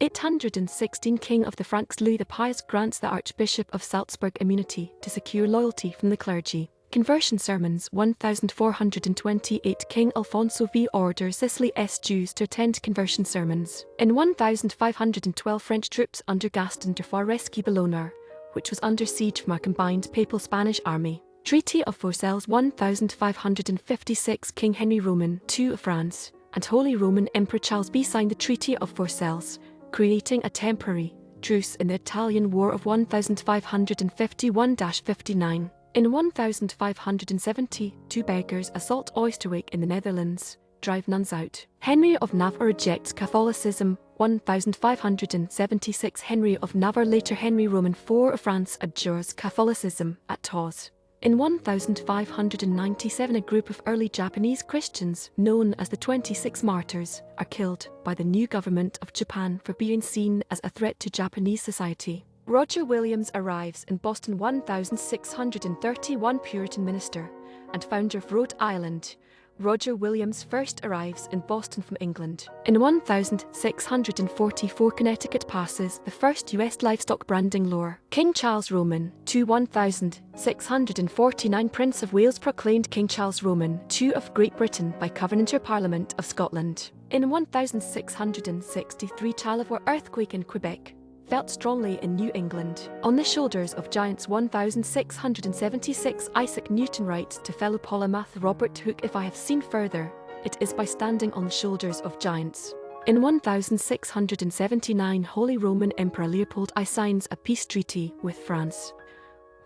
816 King of the Franks Louis the Pious grants the Archbishop of Salzburg immunity to secure loyalty from the clergy. Conversion sermons 1428 King Alfonso V orders Sicily's Jews to attend conversion sermons. In 1512 French troops under Gaston de Foix rescue Bologna, which was under siege from a combined Papal-Spanish army. Treaty of Vaucelles 1556 King Henry Roman II of France and Holy Roman Emperor Charles V signed the Treaty of Vaucelles, creating a temporary truce in the Italian War of 1551-59. In 1570, two beggars assault Oosterwijk in the Netherlands, drive nuns out. Henry of Navarre rejects Catholicism 1576 Henry of Navarre later Henry Roman IV of France abjures Catholicism at Tours. In 1597 a group of early Japanese Christians, known as the 26 Martyrs, are killed by the new government of Japan for being seen as a threat to Japanese society. Roger Williams arrives in Boston 1631 Puritan minister and founder of Rhode Island. Roger Williams first arrives in Boston from England. In 1644 Connecticut passes the first U.S. livestock branding law. King Charles Roman II 1649 Prince of Wales proclaimed King Charles Roman II of Great Britain by Covenanter Parliament of Scotland. In 1663 Charlevoix Earthquake in Quebec felt strongly in New England. On the shoulders of giants 1676 Isaac Newton writes to fellow polymath Robert Hooke, if I have seen further, it is by standing on the shoulders of giants. In 1679 Holy Roman Emperor Leopold I signs a peace treaty with France.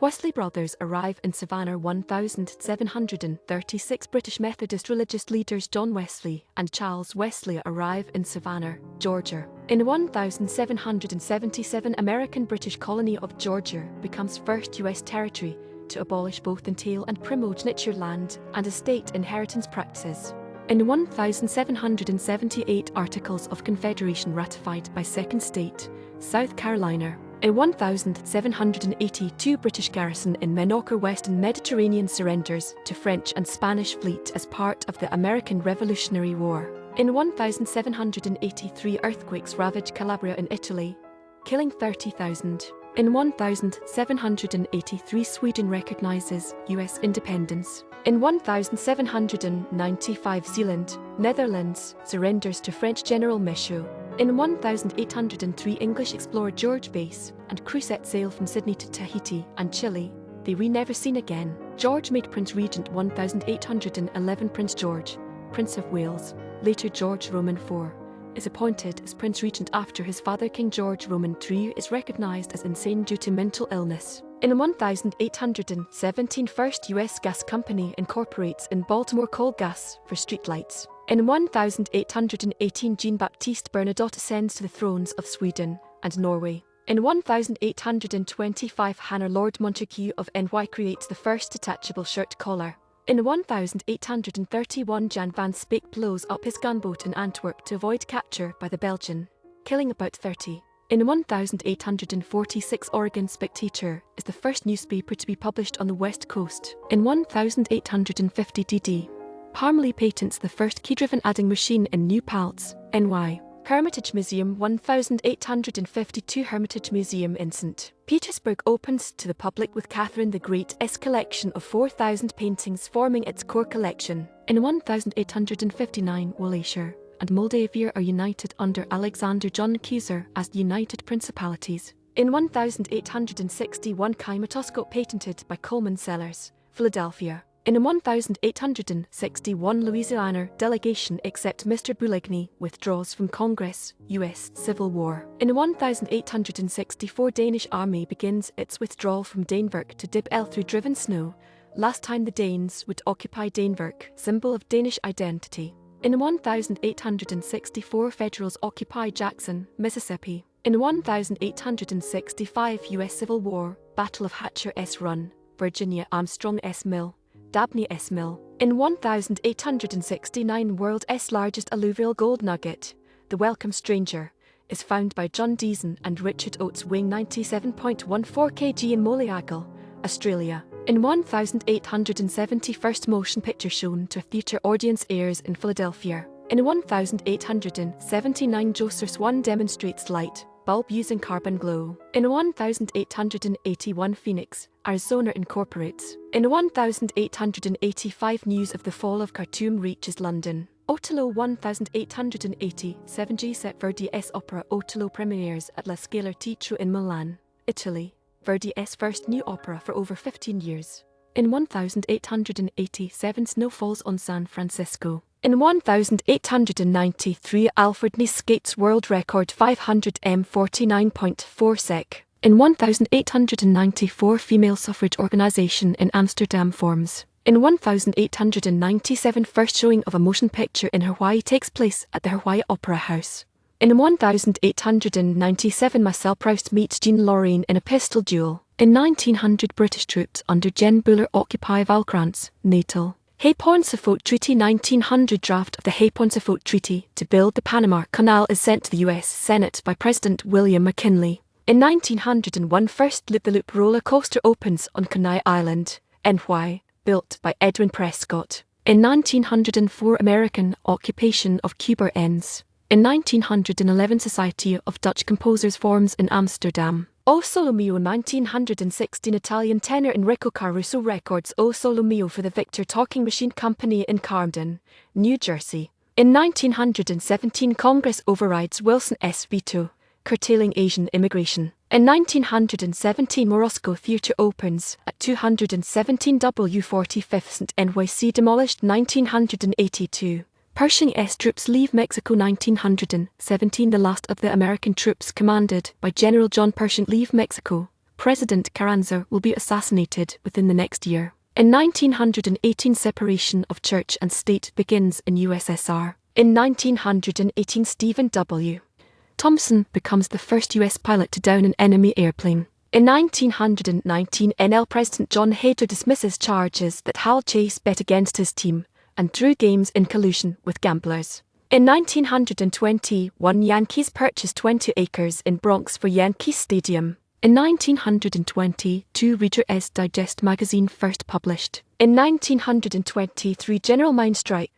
Wesley Brothers arrive in Savannah 1736 British Methodist religious leaders John Wesley and Charles Wesley arrive in Savannah, Georgia. In 1777 American-British colony of Georgia becomes first U.S. territory to abolish both entail and primogeniture land and estate inheritance practices. In 1778 Articles of Confederation ratified by second state, South Carolina. In 1782 British garrison in Menorca Western Mediterranean surrenders to French and Spanish fleet as part of the American Revolutionary War. In 1783 earthquakes ravage Calabria in Italy, killing 30,000. In 1783 Sweden recognizes U.S. independence. In 1795 Zealand, Netherlands, surrenders to French General Michaud. In 1803 English explorer George Base and crew set sail from Sydney to Tahiti and Chile. They were never seen again. George Made Prince Regent 1811 Prince George, Prince of Wales, later George Roman IV, is appointed as Prince Regent after his father King George Roman III is recognised as insane due to mental illness. In 1817 First U.S. Gas Company incorporates in Baltimore coal gas for streetlights. In 1818 Jean-Baptiste Bernadotte ascends to the thrones of Sweden and Norway. In 1825 Hannah Lord Montague of NY creates the first detachable shirt collar. In 1831 Jan van Speyk blows up his gunboat in Antwerp to avoid capture by the Belgian, killing about 30. In 1846 Oregon Spectator is the first newspaper to be published on the West Coast. In 1850 D.D. Parmalee patents the first key-driven adding machine in New Paltz, NY. Hermitage Museum 1852 Hermitage Museum in St. Petersburg opens to the public with Catherine the Great's collection of 4,000 paintings forming its core collection. In 1859 Wallachia and Moldavia are united under Alexander John Cuza as the United Principalities. In 1861 kinematoscope patented by Coleman Sellers, Philadelphia. In 1861 Louisiana delegation except Mr Bouligny withdraws from Congress, U.S. Civil War. In 1864 Danish army begins its withdrawal from Danevirke to Dib El through driven snow, last time the Danes would occupy Danevirke, symbol of Danish identity. In 1864 Federals occupy Jackson, Mississippi. In 1865 U.S. Civil War, Battle of Hatcher's Run, Virginia Armstrong's Mill. Dabney's Mill. In 1869 World's largest alluvial gold nugget, the Welcome Stranger, is found by John Deason and Richard Oates weighing 97.14 kg in Moleagle, Australia. In 1870 first motion picture shown to a theatre audience airs in Philadelphia. In 1879, Joseph Swan demonstrates light bulb using carbon glow. In 1881, Phoenix, Arizona incorporates. In 1885, news of the fall of Khartoum reaches London Otello. 1887, Giuseppe Verdi's opera Otello premieres at La Scala Teatro in Milan, Italy, Verdi's first new opera for over 15 years. In 1887, snow falls on San Francisco. In 1893, Alfred Naess skates world record 500 m 49.4 sec. In 1894, female suffrage organization in Amsterdam forms. In 1897, first showing of a motion picture in Hawaii takes place at the Hawaii Opera House. In 1897, Marcel Proust meets Jean Lorraine in a pistol duel. In 1900, British troops under Gen Buller occupy Valkrantz, Natal. Hay-Pauncefote Treaty. 1900, draft of the Hay-Pauncefote Treaty to build the Panama Canal is sent to the U.S. Senate by President William McKinley. In 1901, first loop-the-loop roller coaster opens on Coney Island, NY, built by Edwin Prescott. In 1904, American occupation of Cuba ends. In 1911, Society of Dutch Composers forms in Amsterdam. O Solo Mio. 1916, Italian tenor Enrico Caruso records O Solo Mio for the Victor Talking Machine Company in Camden, New Jersey. In 1917, Congress overrides Wilson S. veto, curtailing Asian immigration. In 1917, Morosco Theatre opens at 217 W 45th St. NYC, demolished 1982. Pershing S. troops leave Mexico. 1917, the last of the American troops commanded by General John Pershing leave Mexico. President Carranza will be assassinated within the next year. In 1918, separation of church and state begins in USSR. In 1918, Stephen W. Thompson becomes the first U.S. pilot to down an enemy airplane. In 1919, NL President John Hader dismisses charges that Hal Chase bet against his team and drew games in collusion with gamblers. In 1921, Yankees purchased 20 acres in Bronx for Yankee Stadium. In 1922, Reader's Digest magazine first published. In 1923, general mine strike